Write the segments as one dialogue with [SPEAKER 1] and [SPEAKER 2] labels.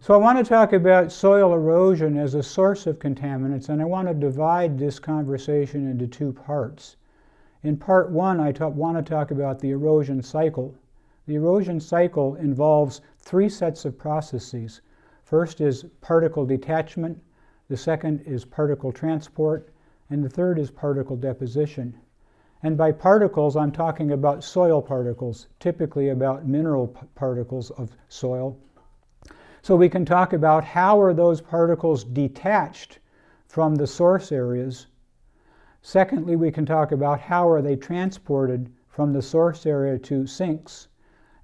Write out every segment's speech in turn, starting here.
[SPEAKER 1] So I want to talk about soil erosion as a source of contaminants, and I want to divide this conversation into two parts. In part one, I want to talk about the erosion cycle. The erosion cycle involves three sets of processes. First is particle detachment, the second is particle transport, and the third is particle deposition. And by particles, I'm talking about soil particles, typically about mineral particles of soil. So we can talk about how are those particles detached from the source areas. Secondly, we can talk about how are they transported from the source area to sinks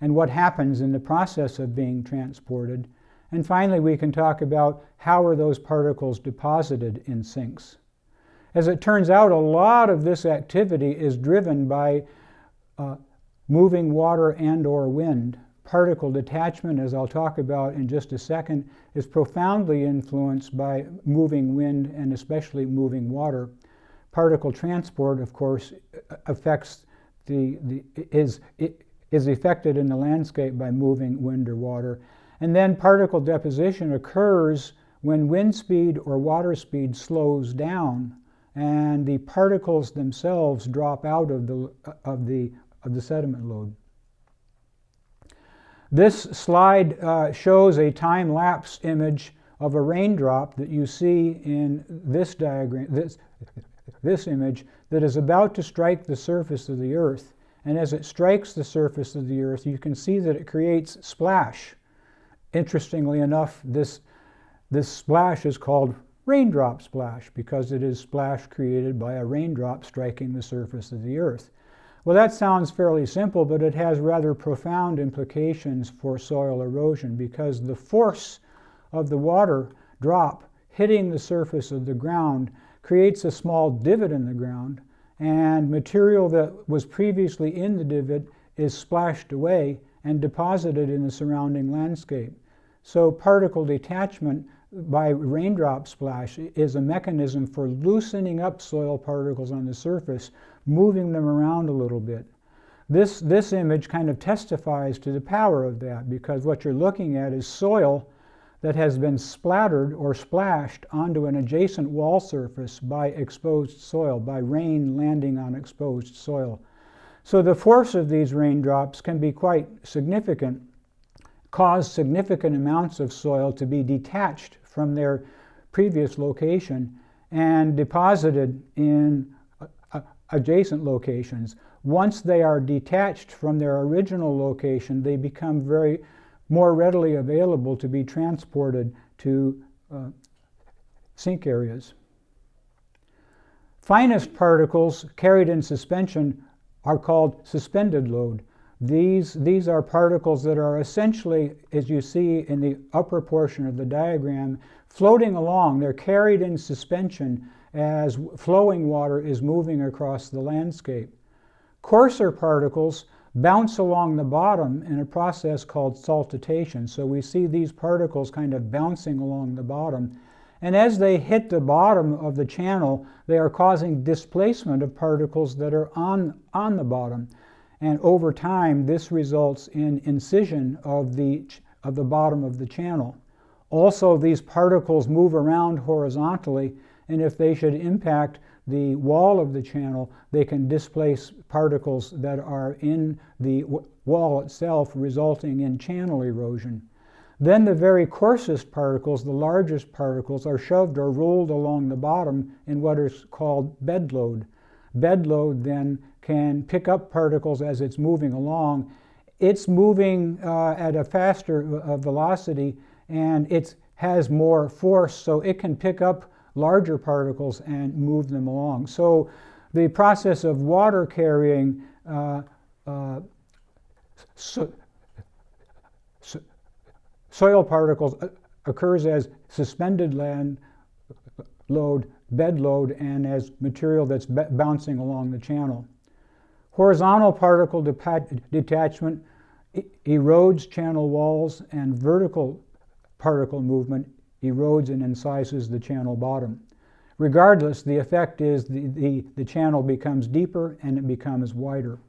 [SPEAKER 1] and what happens in the process of being transported. And finally, we can talk about how are those particles deposited in sinks. As it turns out, a lot of this activity is driven by moving water and/or wind. Particle detachment, as I'll talk about in just a second, is profoundly influenced by moving wind and especially moving water. Particle transport, of course, is affected in the landscape by moving wind or water. And then particle deposition occurs when wind speed or water speed slows down and the particles themselves drop out of the sediment load. This slide shows a time-lapse image of a raindrop that you see in this diagram, this image, that is about to strike the surface of the earth. And as it strikes the surface of the earth, you can see that it creates splash. Interestingly enough, this splash is called Raindrop Splash because it is splash created by a raindrop striking the surface of the earth. Well, that sounds fairly simple, but it has rather profound implications for soil erosion because the force of the water drop hitting the surface of the ground creates a small divot in the ground, and material that was previously in the divot is splashed away and deposited in the surrounding landscape. So particle detachment by raindrop splash is a mechanism for loosening up soil particles on the surface, moving them around a little bit. This image kind of testifies to the power of that because what you're looking at is soil that has been splattered or splashed onto an adjacent wall surface by exposed soil, by rain landing on exposed soil. So the force of these raindrops can be quite significant, cause significant amounts of soil to be detached from their previous location and deposited in adjacent locations. Once they are detached from their original location, they become more readily available to be transported to sink areas. Finest particles carried in suspension are called suspended load. These are particles that are essentially, as you see in the upper portion of the diagram, floating along. They're carried in suspension as flowing water is moving across the landscape. Coarser particles bounce along the bottom in a process called saltitation. So we see these particles kind of bouncing along the bottom. And as they hit the bottom of the channel, they are causing displacement of particles that are on the bottom. And over time, this results in incision of the bottom of the channel. Also, these particles move around horizontally, and if they should impact the wall of the channel, they can displace particles that are in the wall itself, resulting in channel erosion. Then the very coarsest particles, the largest particles, are shoved or rolled along the bottom in what is called bed load. Bed load then can pick up particles as it's moving along. It's moving at a faster velocity and it has more force, so it can pick up larger particles and move them along. So the process of water carrying soil particles occurs as suspended land load, bed load, and as material that's bouncing along the channel. Horizontal particle detachment erodes channel walls, and vertical particle movement erodes and incises the channel bottom. Regardless, the effect is the channel becomes deeper and it becomes wider.